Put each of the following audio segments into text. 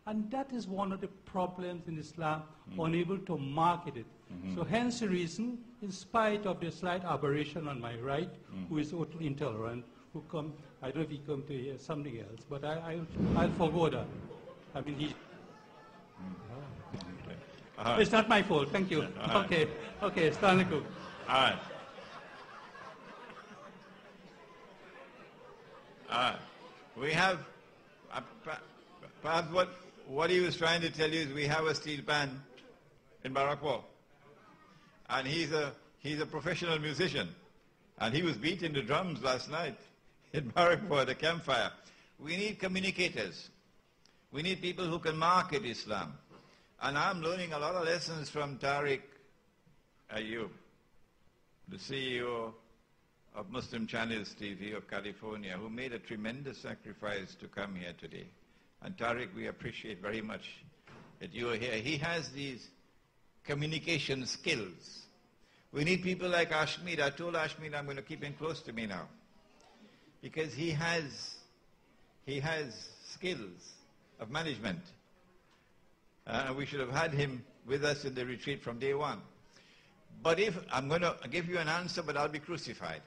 And that is one of the problems in Islam, unable to market it. So hence the reason, in spite of the slight aberration on my right, who is intolerant, who come, I don't know if he come to hear something else, but I'll forgo that. I mean, he... It's not my fault, thank you. Okay, Stanley Cook. All right. We have, perhaps what he was trying to tell you is we have a steel pan in Barakpur. And he's a professional musician. And he was beating the drums last night in Barakpur at a campfire. We need communicators. We need people who can market Islam. And I'm learning a lot of lessons from Tariq Ayub, the CEO of Muslim Channels TV of California, who made a tremendous sacrifice to come here today. And Tariq, we appreciate very much that you are here. He has these communication skills. We need people like Ashmead. I told Ashmead I'm going to keep him close to me now, because he has skills of management. We should have had him with us in the retreat from day one. But if I'm going to give you an answer, but I'll be crucified.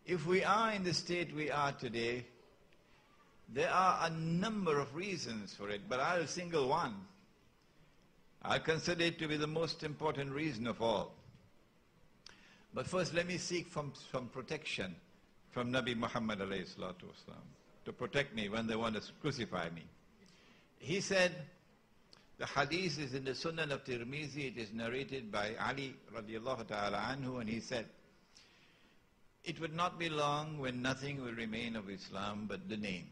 If we are in the state we are today, there are a number of reasons for it, but I'll single one. I consider it to be the most important reason of all. But first, let me seek some protection from Nabi Muhammad alayhi salatu wasalam, to protect me when they want to crucify me. He said, the hadith is in the Sunan of Tirmizi, it is narrated by Ali radiallahu ta'ala anhu, and he said, it would not be long when nothing will remain of Islam but the name.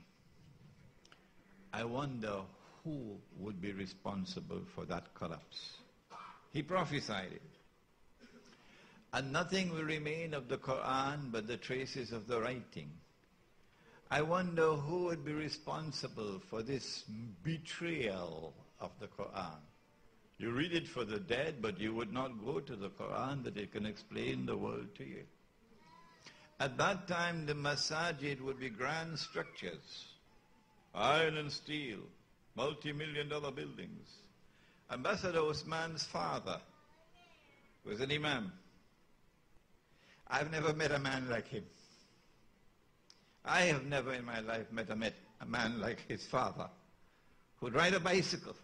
I wonder who would be responsible for that collapse. He prophesied it. And nothing will remain of the Quran but the traces of the writing. I wonder who would be responsible for this betrayal of the Quran. You read it for the dead, but you would not go to the Quran that it can explain the world to you. At that time, the masajid would be grand structures, iron and steel, multi-million-dollar buildings. Ambassador Usman's father was an imam. I've never met a man like him. I have never in my life met a man like his father, who'd ride a bicycle.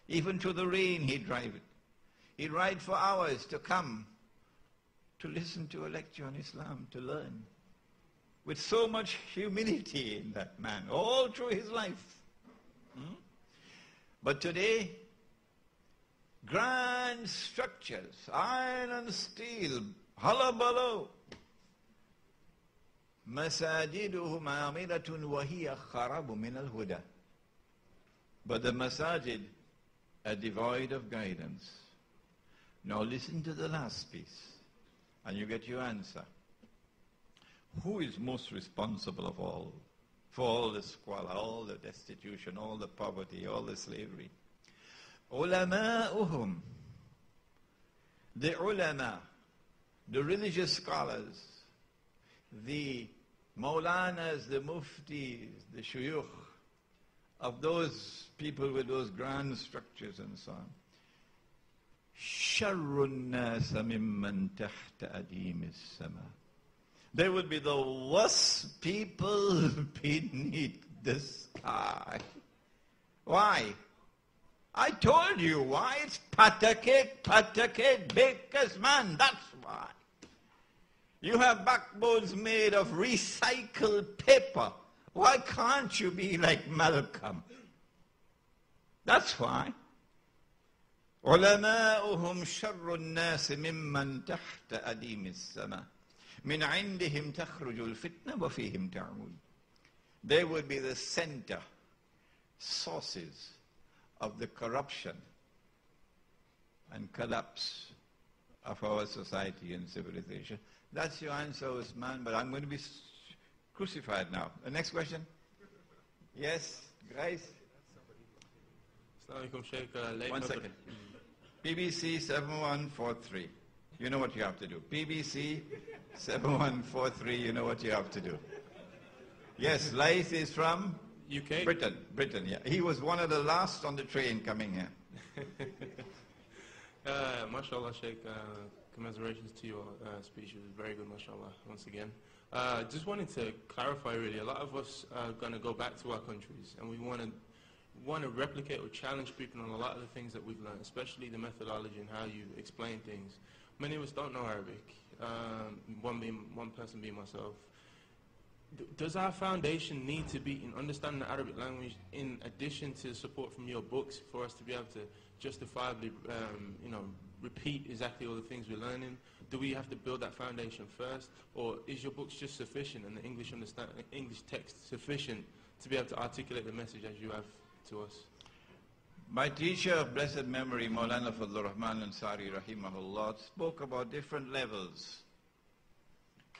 Even through the rain, he'd drive it. He'd ride for hours to come to listen to a lecture on Islam, to learn. With so much humility in that man, all through his life. But today, grand structures, iron and steel, hullabaloo. Masajiduhum amiratun wa hiya kharabu min al-huda. But the masajid are devoid of guidance. Now listen to the last piece, and you get your answer. Who is most responsible of all, for all the squalor, all the destitution, all the poverty, all the slavery? Ulama'uhum. The ulama, the religious scholars, the maulanas, the muftis, the shuyukh, of those people with those grand structures and so on. Sharrun nasa mimman tahta adim as-sama. They would be the worst people beneath the sky. Why? I told you why. It's patake, baker's man. That's why. You have backbones made of recycled paper. Why can't you be like Malcolm? That's why. علماؤهم شر الناس ممن تحت أديم السماء من عندهم تخرج الفتنة وفيهم تعود. They will be the center, sources of the corruption and collapse of our society and civilization. That's your answer, Usman, but I'm going to be crucified now. The next question? Yes, guys? One second. PBC 7143. You know what you have to do. PBC 7143, you know what you have to do. Yes, Laith is from UK. Britain, yeah. He was one of the last on the train coming here. Mashallah, Sheikh, commiserations to your speech. It was very good, mashallah, once again. Just wanted to clarify, really, a lot of us are going to go back to our countries, and we want to replicate or challenge people on a lot of the things that we've learned, especially the methodology and how you explain things. Many of us don't know Arabic, one person being myself. Does our foundation need to be in understanding the Arabic language in addition to support from your books for us to be able to justifiably, repeat exactly all the things we're learning? Do we have to build that foundation first, or is your books just sufficient and the English text sufficient to be able to articulate the message as you have to us? My teacher of blessed memory, Maulana Fadlur Rahman Ansari rahimahullah, spoke about different levels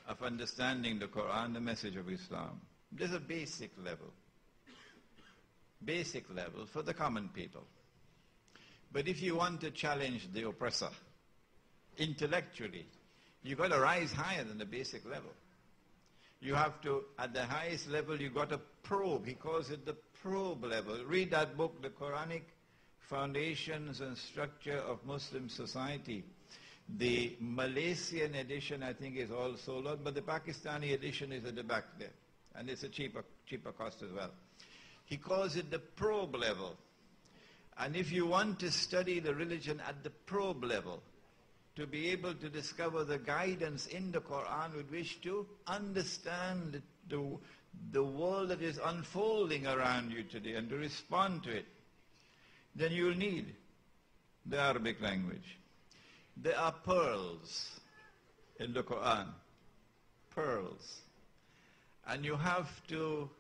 of understanding the Quran, the message of Islam. There's a basic level for the common people. But if you want to challenge the oppressor intellectually, you've got to rise higher than the basic level. You have to, at the highest level, you've got to probe. He calls it the probe level. Read that book, The Quranic Foundations and Structure of Muslim Society. The Malaysian edition, I think, is all sold out, but the Pakistani edition is at the back there. And it's a cheaper cost as well. He calls it the probe level. And if you want to study the religion at the probe level, to be able to discover the guidance in the Quran with which to understand the world that is unfolding around you today and to respond to it, then you'll need the Arabic language. There are pearls in the Quran, pearls. And you have to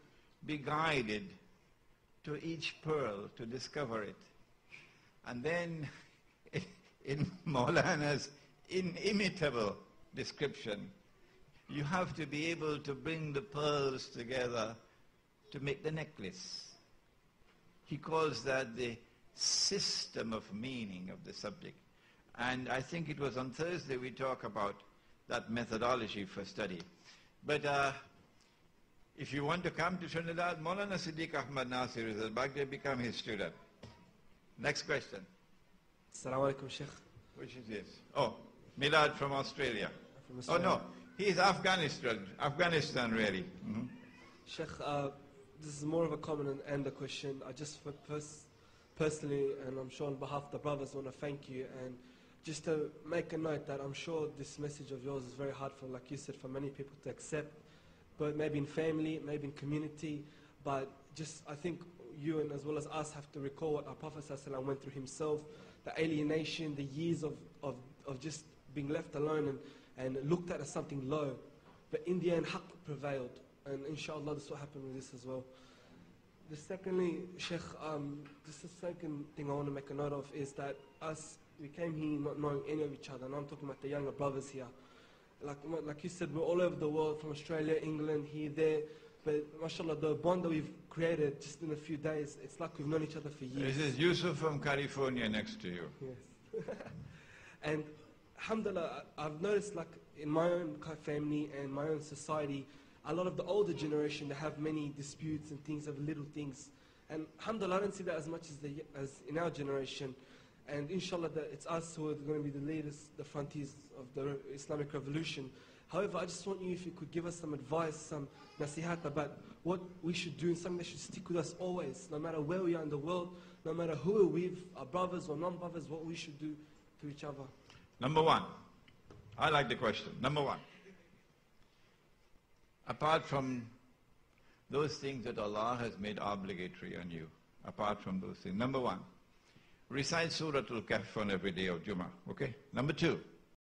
be guided to each pearl to discover it. And then in Maulana's inimitable description, you have to be able to bring the pearls together to make the necklace. He calls that the system of meaning of the subject. And I think it was on Thursday we talk about that methodology for study. But if you want to come to Trinidad, Maulana Siddiq Ahmad Nasir is at Baghdad, become his student. Next question. Assalamu alaikum, Sheikh. Which is this? Oh, Milad from Australia. From Australia. Oh no, he is Afghanistan really. Mm-hmm. Sheikh, this is more of a comment and a question. I just personally, and I'm sure on behalf of the brothers, want to thank you, and just to make a note that I'm sure this message of yours is very hard for, like you said, for many people to accept, but maybe in family, maybe in community, but just I think you and as well as us have to recall what our Prophet ﷺ went through himself, the alienation, the years of just being left alone and looked at as something low. But in the end, haqq prevailed. And inshallah, this will happen with this as well. Secondly, Sheikh, this is the second thing I want to make a note of is that we came here not knowing any of each other. And I'm talking about the younger brothers here. Like you said, we're all over the world, from Australia, England, here, there. But mashallah, the bond that we've created just in a few days, it's like we've known each other for years. This is Yusuf from California next to you. Yes. And alhamdulillah, I've noticed like in my own family and my own society, a lot of the older generation, they have many disputes and things of little things. And alhamdulillah, I don't see that as much as in our generation. And inshallah, it's us who are going to be the leaders, the frontiers of the Islamic revolution. However, I just want you, if you could give us some advice, some nasihat about what we should do, and something that should stick with us always, no matter where we are in the world, no matter who we're with, our brothers or non-brothers, what we should do to each other. Number one, I like the question. Number one, apart from those things that Allah has made obligatory on you, apart from those things, number one, recite Surah Al-Kahf on every day of Jummah, okay? Number two,